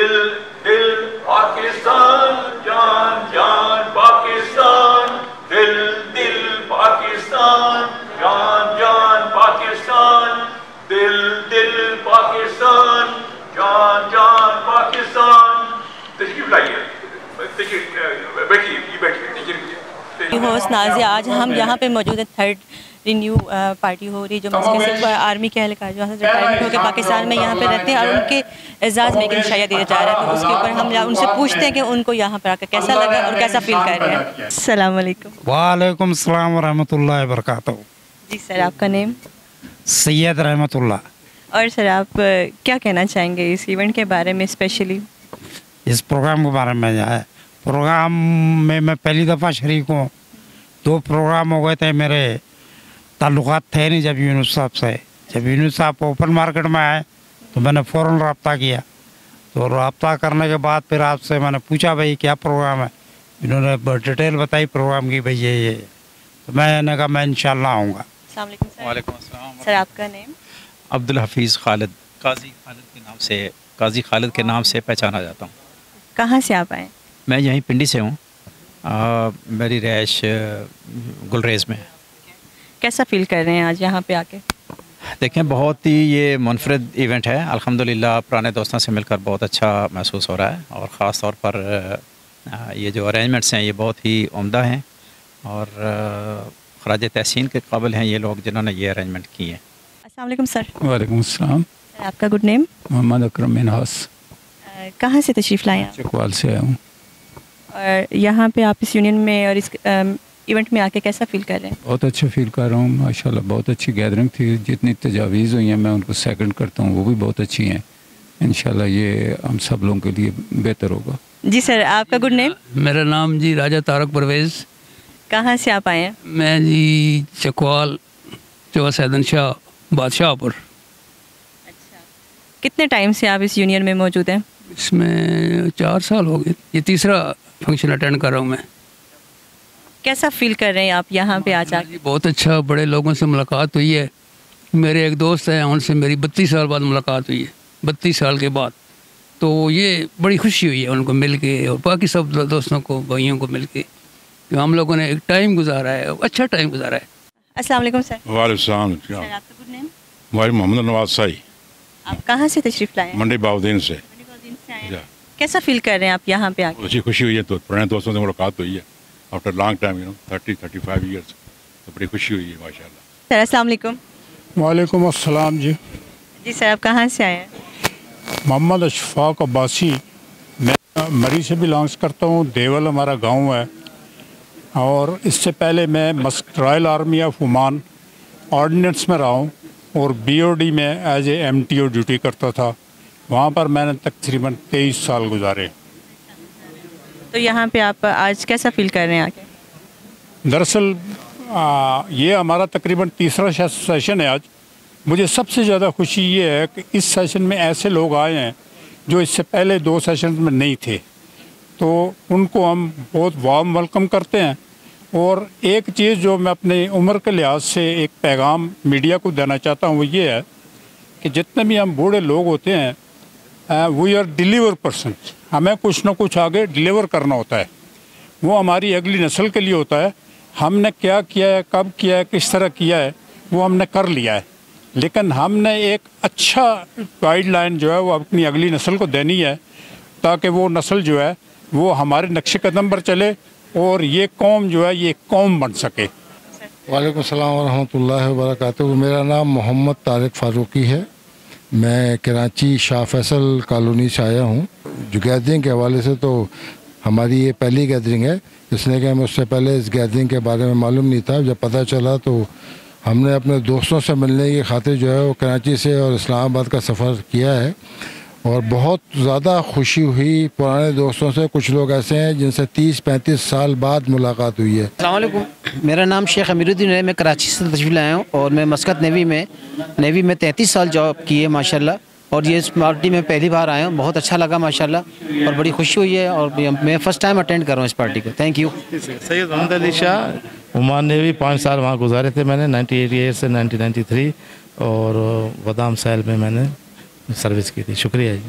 दिल दिल पाकिस्तान, जान जान पाकिस्तान, दिल दिल पाकिस्तान, जान जान पाकिस्तान, दिल दिल पाकिस्तान, जान जान पाकिस्तान। तशरीफ लाइए, बैठिए, बैठिए। होस्ट नाज़िया, आज हम यहाँ पे मौजूद हैं। थर्ड रिन्यू पार्टी हो रही जो मस्जिद आर्मी के एहलकार जो रिटायरमेंट होकर पाकिस्तान में यहाँ पे रहते हैं और उनके एजाज़ में एक शाया दिया जा रहा है, तो उसके ऊपर हम उनसे पूछते हैं कि उनको यहाँ पर आकर कैसा लगा और कैसा फील कर रहे हैं। अस्सलाम वालेकुम। वालेकुम सलाम व रहमतुल्लाहि व बरकातहू। जी सर, आपका नेम? सैयद रहमतुल्लाह। और सर, आप क्या कहना चाहेंगे इस इवेंट के बारे में, स्पेशली इस प्रोग्राम के बारे में? है प्रोग्राम में मैं पहली दफ़ा शरीक हूँ। 2 प्रोग्राम हो गए थे, मेरे ताल्लुकात थे नहीं जब यूनुस साहब से। जब यूनुस साहब ओपन मार्केट में आए तो मैंने फ़ौरन रब्ता किया। तो रब्ता करने के बाद फिर आपसे मैंने पूछा भाई क्या प्रोग्राम है। इन्होंने डिटेल बताई प्रोग्राम की, भाई ये तो मैंने कहा मैं इंशाल्लाह आऊँगा। अस्सलाम वालेकुम सर। वालेकुम अस्सलाम। सर, आपका नेम? अब्दुल हफीज़ खालिद, काजी खालिद के नाम से पहचाना जाता हूँ। कहाँ से आप आए? मैं यहीं पिंडी से हूँ। मेरी रहायश गुलरेज़ में है। कैसा फील कर रहे हैं आज यहाँ पे आके? देखें, बहुत ही ये मुनफरद इवेंट है। अल्हम्दुलिल्लाह पुराने दोस्तों से मिलकर बहुत अच्छा महसूस हो रहा है और ख़ास तौर पर ये जो अरेंजमेंट्स हैं ये बहुत ही उम्दा हैं और ख़राज तहसीन के काबिल हैं ये लोग जिन्होंने ये अरेंजमेंट किए हैं। अस्सलाम वालेकुम सर। वालेकुम अस्सलाम। सर, आपका गुड नेम? मोहम्मद अकरम मिनहास। कहाँ से तशरीफ़ लाए हैं? चकवाल से आया हूँ। और यहाँ पे आप इस यूनियन में और इस इवेंट में आके कैसा फील कर रहे हैं? बहुत अच्छा फील कर रहा हूँ माशाल्लाह। बहुत अच्छी गैदरिंग थी। जितनी तजावीज़ हुई हैं मैं उनको सेकंड करता हूँ, वो भी बहुत अच्छी हैं। इंशाल्लाह ये हम सब लोगों के लिए बेहतर होगा। जी सर, आपका गुड नेम? मेरा नाम जी राजा तारक परवेज़। कहाँ से आप आए हैं? मैं जी चकवाल चौवा सैदन शाह बादशाहपुर। अच्छा, कितने टाइम से आप इस यूनियन में मौजूद हैं? इसमें 4 साल हो गए। ये तीसरा फंक्शन अटेंड कर रहा हूँ मैं। कैसा फील कर रहे हैं आप यहाँ पे आज आके? बहुत अच्छा, बड़े लोगों से मुलाकात हुई है। मेरे एक दोस्त हैं, उनसे मेरी 32 साल बाद मुलाकात हुई है, 32 साल के बाद। तो ये बड़ी खुशी हुई है उनको मिल के और बाकी सब दोस्तों को, भाइयों को मिल के, कि हम लोगों ने एक टाइम गुजारा है, अच्छा टाइम गुजारा है। अस्सलाम वालेकुम सर। वालेकुम सर, आपका गुड नेम? भाई मोहम्मद नवाज साई, आप कहाँ से तशरीफ़ लाए हैं? मंडी बाउद्दीन से। कैसा फील कर रहे हैं आप यहाँ पे आके? अच्छी खुशी हुई है, तो पुराने दोस्तों से मुलाकात हुई है आफ्टर लॉन्ग टाइम, 30-35 ईयर्स। तो बड़ी खुशी हुई है माशाल्लाह। सर, अस्सलाम वालेकुम। वालेकुम अस्सलाम जी। जी सर, आप कहाँ से आए हैं? मोहम्मद अशफाक अब्बासी। मैं मरी से बिलोंग्स करता हूँ। देवल हमारा गांव है। और इससे पहले मैं royal army of Oman ordnance में रहा हूँ और BOD में एज ए MTO ड्यूटी करता था। वहाँ पर मैंने तकरीबन 23 साल गुजारे। तो यहाँ पे आप आज कैसा फील कर रहे हैं आके? दरअसल ये हमारा तकरीबन तीसरा सेशन है आज। मुझे सबसे ज़्यादा खुशी ये है कि इस सेशन में ऐसे लोग आए हैं जो इससे पहले 2 सेशन में नहीं थे, तो उनको हम बहुत वार्म वेलकम करते हैं। और एक चीज़ जो मैं अपनी उम्र के लिहाज से एक पैगाम मीडिया को देना चाहता हूँ वो ये है कि जितने भी हम बूढ़े लोग होते हैं, वी आर डिलीवर पर्सन। हमें कुछ ना कुछ आगे डिलीवर करना होता है। वो हमारी अगली नस्ल के लिए होता है। हमने क्या किया है, कब किया है, किस तरह किया है, वो हमने कर लिया है। लेकिन हमने एक अच्छा गाइडलाइन जो है वो अपनी अगली नस्ल को देनी है, ताकि वो नस्ल जो है वो हमारे नक्शे कदम पर चले और ये कौम जो है ये कौम बन सके। वालेकुम सलाम व रहमतुल्लाहि व बरकातहू। मेरा नाम मोहम्मद तारिक फ़ारूकी है। मैं कराची शाह फैसल कॉलोनी से आया हूँ। जो गैदरिंग के हवाले से तो हमारी ये पहली गैदरिंग है, इसलिए कि हमें उससे पहले इस गैदरिंग के बारे में मालूम नहीं था। जब पता चला तो हमने अपने दोस्तों से मिलने की खातिर जो है वो कराची से और इस्लामाबाद का सफ़र किया है और बहुत ज़्यादा खुशी हुई। पुराने दोस्तों से कुछ लोग ऐसे हैं जिनसे 30-35 साल बाद मुलाकात हुई है। अस्सलाम वालेकुम। मेरा नाम शेख अमीरुद्दीन है। मैं कराची से तशरीफ़ लाया हूँ और मैं मस्कत नेवी में 33 साल जॉब की है माशाल्लाह। और ये इस पार्टी में पहली बार आया हूँ, बहुत अच्छा लगा माशाल्लाह और बड़ी खुशी हुई है। और मैं फ़र्स्ट टाइम अटेंड कर रहा हूँ इस पार्टी को। Thank you. Syed Mohammad Ali Shah, Oman navy 5 साल वहाँ गुजारे थे मैंने, 1988 से 1993, और वदाम साल में मैंने सर्विस की थी। शुक्रिया जी।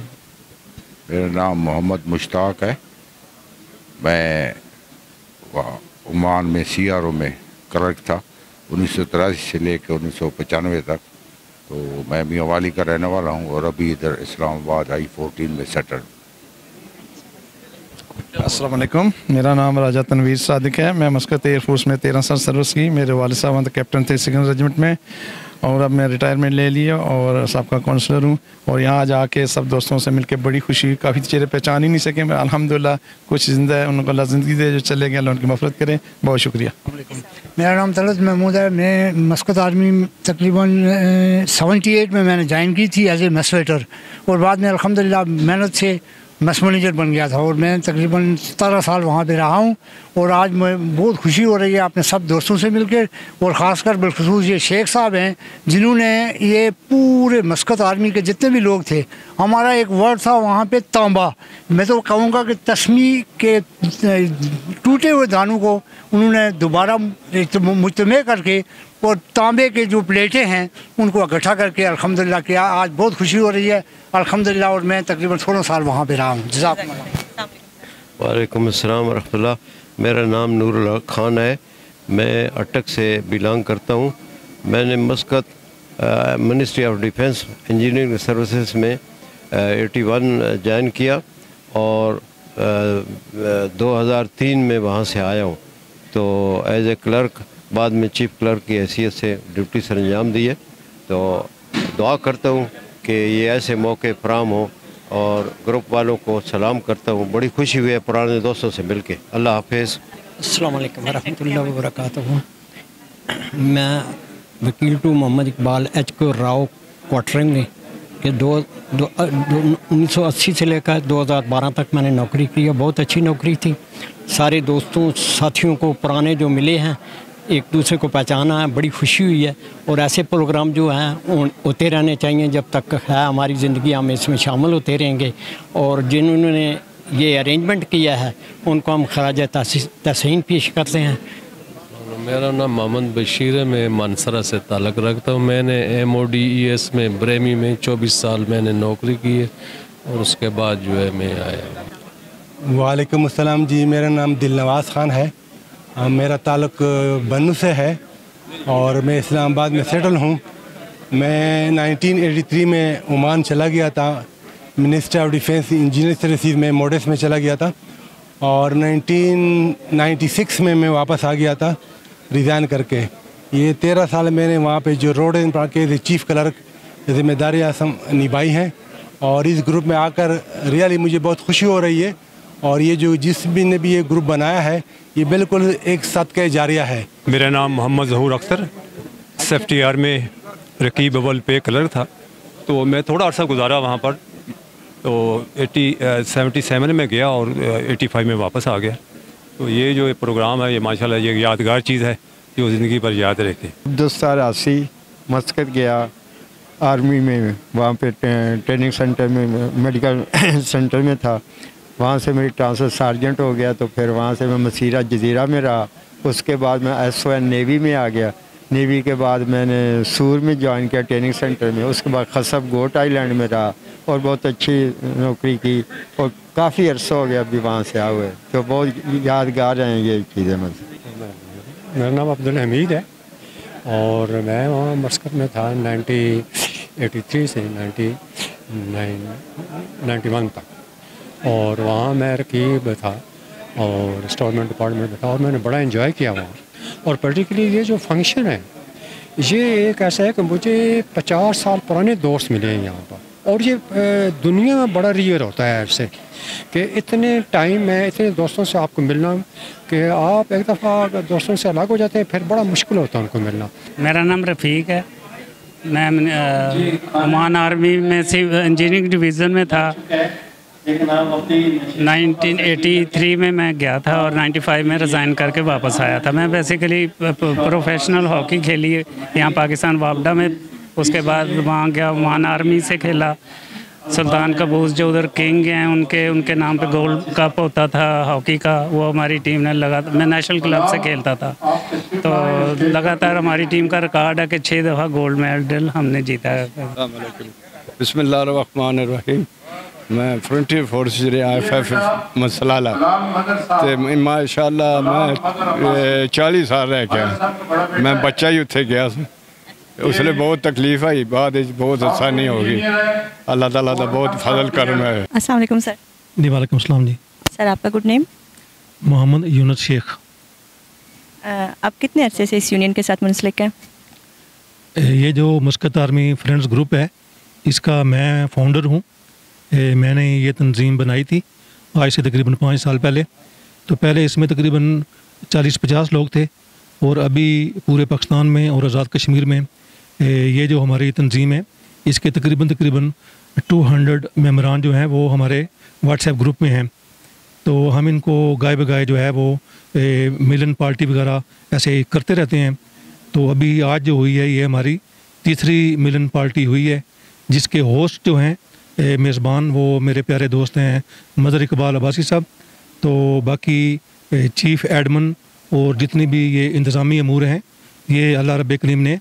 मेरा नाम मोहम्मद मुश्ताक है। मैं ओमान में CRO में क्लर्क था 1983 से लेकर 1995 तक। तो मैं मियांवाली का रहने वाला हूँ और अभी इधर इस्लामाबाद I-14 में सेटल। अस्सलाम वालेकुम, मेरा नाम राजा तनवीर सादिक है। मैं मस्कत एयरफोर्स में 13 साल सर्विस की। मेरे वालिद साहब कैप्टन थे 2nd रेजिमेंट में और अब मैं रिटायरमेंट ले लिया और सबका काउंसलर हूँ। और यहाँ जाके सब दोस्तों से मिलकर बड़ी खुशी, काफ़ी चेहरे पहचान ही नहीं सके मैं, अल्हम्दुलिल्लाह कुछ ज़िंदा है, उनको अल्लाह ज़िंदगी दे, जो चले गए अल्लाह उनकी मफ़रत करें। बहुत शुक्रिया। मेरा नाम तलत महमूद है। मैं मस्कत आर्मी तकरीबन 78 में मैंने ज्वाइन की थी एज ए मेसवेटर और बाद में अल्हम्दुलिल्लाह मेहनत से मेस मैनेजर बन गया था और मैं तकरीबन 17 साल वहाँ पे रहा हूँ। और आज मैं बहुत खुशी हो रही है अपने सब दोस्तों से मिलकर और ख़ासकर बिलखुसूस ये शेख साहब हैं जिन्होंने ये पूरे मस्कत आर्मी के जितने भी लोग थे, हमारा एक वर्ड था वहाँ पे तांबा। मैं तो कहूँगा कि तस्मी के टूटे हुए दानों को उन्होंने दोबारा मुजतमे करके और तांबे के जो प्लेटें हैं उनको इकट्ठा करके अल्हम्दुलिल्लाह किया। आज बहुत खुशी हो रही है अल्हम्दुलिल्लाह। और मैं तकरीबन 16 साल वहाँ पे रहा हूँ। जज़ाकुमुल्लाह। वालेकुम अस्सलाम व रहमतुल्लाह। मेरा नाम नूरुल खान है। मैं अटक से बिलोंग करता हूँ। मैंने मस्कत ministry of defence engineering services में 81 ज्वाइन किया और 2003 में वहाँ से आया हूँ। तो एज ए क्लर्क बाद में चीफ क्लर्क की हैसियत से ड्यूटी सर अंजाम दिए। तो दुआ करता हूँ कि ये ऐसे मौके फराम हो और ग्रुप वालों को सलाम करता हूँ। बड़ी खुशी हुई है पुराने दोस्तों से मिलके। अल्लाह हाफिज़। अस्सलाम वालेकुम रहमतुल्लाहि व बरकातहू। मैं वकील to Mohammad Iqbal HQ Rao quartering के 1980 से लेकर 2012 तक मैंने नौकरी की है। बहुत अच्छी नौकरी थी। सारे दोस्तों साथियों को पुराने जो मिले हैं, एक दूसरे को पहचाना है, बड़ी खुशी हुई है। और ऐसे प्रोग्राम जो हैं होते रहने चाहिए जब तक है हमारी ज़िंदगी, हम इसमें शामिल होते रहेंगे। और जिन्होंने ये अरेंजमेंट किया है उनको हम खराज तहसीन पेश करते हैं। मेरा नाम मोहम्मद बशीर है। मैं मानसरा से ताल्लुक़ रखता हूँ। मैंने MODES में ब्रेमी में 24 साल मैंने नौकरी की है और उसके बाद जो है मैं आया। वालेकुम अस्सलाम जी, मेरा नाम दिलनवाज ख़ान है। मेरा ताल्लुक़ बन्नू से है और मैं इस्लामाबाद में सेटल हूँ। मैं 1983 में ओमान चला गया था, ministry of defence engineer services में मोडेस में चला गया था और 1996 में मैं वापस आ गया था रिज़ाइन करके। ये 13 साल मैंने वहाँ पे जो रोड एंड के चीफ क्लर्क जिम्मेदारियाँ निभाई हैं और इस ग्रुप में आकर रियली मुझे बहुत खुशी हो रही है। और ये जो जिस भी ने भी ये ग्रुप बनाया है ये बिल्कुल एक सदका जारिया है। मेरा नाम मोहम्मद ज़हूर अख्तर, सेफ्टी आर में रकीब अव्वल पे क्लर्क था। तो मैं थोड़ा अर्सा गुजारा वहाँ पर। तो 77 में गया और 85 में वापस आ गया। तो ये जो प्रोग्राम है ये माशाल्लाह ये यादगार चीज़ है जो ज़िंदगी पर याद रहती है। 1980 मस्कत गया आर्मी में, वहाँ पे ट्रेनिंग सेंटर में, मेडिकल सेंटर में था। वहाँ से मेरी ट्रांसफ़र सार्जेंट हो गया। तो फिर वहाँ से मैं मसीरा जज़ीरा में रहा। उसके बाद मैं SON नेवी में आ गया। नेवी के बाद मैंने सूर में ज्वाइन किया ट्रेनिंग सेंटर में। उसके बाद खसब गोट आइलैंड में रहा और बहुत अच्छी नौकरी की और काफ़ी अरसा हो गया अभी वहाँ से आए हुए। तो बहुत यादगार हैं ये चीज़ें मुझे। मेरा नाम अब्दुल हमीद है और मैं वहाँ मस्कत में था 1983 से 1991 तक और वहाँ मैं रकीब था और इंस्टॉलमेंट डिपार्टमेंट में था और मैंने बड़ा एंजॉय किया वहाँ। और पर्टिकुलरली ये जो फंक्शन है ये एक ऐसा है कि मुझे 50 साल पुराने दोस्त मिले हैं यहाँ पर और ये दुनिया में बड़ा रियर होता है ऐसे कि इतने टाइम में इतने दोस्तों से आपको मिलना कि आप एक दफ़ा दोस्तों से अलग हो जाते हैं फिर बड़ा मुश्किल होता है उनको मिलना। मेरा नाम रफ़ीक है। मैं ओमान आर्मी में से इंजीनियरिंग डिवीज़न में था। 1983 में मैं गया था और 95 में रिज़ाइन करके वापस आया था। मैं बेसिकली प्रोफेशनल हॉकी खेली यहाँ पाकिस्तान वापडा में। उसके बाद वहाँ गया, ओमान आर्मी से खेला। सुल्तान कबूस जो उधर किंग हैं उनके नाम पे गोल्ड कप होता था हॉकी का, वो हमारी टीम ने मैं नेशनल क्लब से खेलता था। तो लगातार हमारी टीम का रिकॉर्ड है कि 6 दफ़ा गोल्ड मेडल हमने जीता है। बिस्मिल्लाहिर्रहमानिर्रहीम। मैं फ्रंटियर फोर्स IFF मसलाला ते माशाअल्लाह मैं 40 साल रह गया। मैं बच्चा ही उत्थे गया उसले बहुत तकलीफ आई, बाद बहुत आसानी होगी। अल्लाह ताला दा बहुत फजल करम है। अस्सलाम वालेकुम सर। जी वालेकुम अस्सलाम जी। सर आपका गुड नेम? मोहम्मद यूनुस शेख। आप कितने अरसे से इस यूनियन के साथ मुंसलिक हैं? ये जो मस्कत आर्मी फ्रेंड्स ग्रुप है इसका मैं फाउंडर हूँ। मैंने ये तंजीम बनाई थी आज से तकरीबन 5 साल पहले। तो पहले इसमें तकरीबन 40-50 लोग थे और अभी पूरे पाकिस्तान में और आज़ाद कश्मीर में ये जो हमारी तंजीम है इसके तकरीबन 200 मेम्बरान जो हैं वो हमारे व्हाट्सएप ग्रुप में हैं। तो हम इनको गाय बगाए जो है वो मिलन पार्टी वगैरह ऐसे करते रहते हैं। तो अभी आज जो हुई है ये हमारी तीसरी मिलन पार्टी हुई है जिसके होस्ट जो हैं मेज़बान वो मेरे प्यारे दोस्त हैं मदर इकबाल अब्बासी साहब। तो बाकी चीफ़ एडमन और जितनी भी ये इंतज़ामी अमूर हैं ये अल्लाह रब्बे करीम ने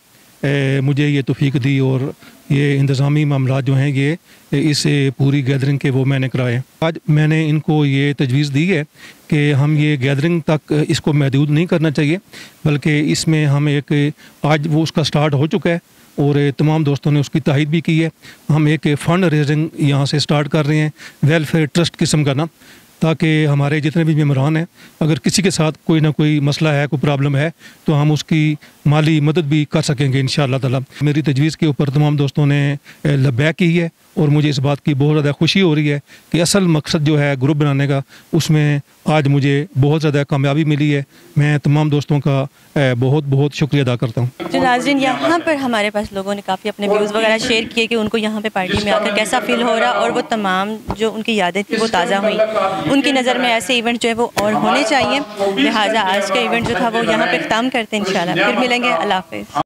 मुझे ये तौफीक दी और ये इंतज़ामी मामलात जो हैं ये इस पूरी गैदरिंग के वो मैंने कराए। आज मैंने इनको ये तजवीज़ दी है कि हम ये गैदरिंग तक इसको महदूद नहीं करना चाहिए, बल्कि इसमें हम एक आज वो उसका स्टार्ट हो चुका है और तमाम दोस्तों ने उसकी तायद भी की है। हम एक फ़ंड रेजिंग यहाँ से स्टार्ट कर रहे हैं, वेलफेयर ट्रस्ट किस्म का ना, ताकि हमारे जितने भी मेम्बरान हैं अगर किसी के साथ कोई ना कोई मसला है, कोई प्रॉब्लम है तो हम उसकी माली मदद भी कर सकेंगे इंशाअल्लाह ताला। मेरी तजवीज़ के ऊपर तमाम दोस्तों ने लब्बैक की है और मुझे इस बात की बहुत ज़्यादा खुशी हो रही है कि असल मकसद जो है ग्रुप बनाने का उसमें आज मुझे बहुत ज़्यादा कामयाबी मिली है। मैं तमाम दोस्तों का बहुत बहुत शुक्रिया अदा करता हूँ। जो नाज़रीन यहाँ पर हमारे पास लोगों ने काफ़ी अपने व्यूज़ वगैरह शेयर किए कि उनको यहाँ पे पार्टी में आकर कैसा फ़ील हो रहा और वो तमाम जो उनकी यादें थी वो ताज़ा हुई। उनकी नज़र में ऐसे इवेंट जो है वो और होने चाहिए। लिहाजा आज का इवेंट जो था वो यहाँ पे ख़त्म करते हैं इंशाल्लाह। फिर मिलेंगे। अल्लाह हाफ़िज़।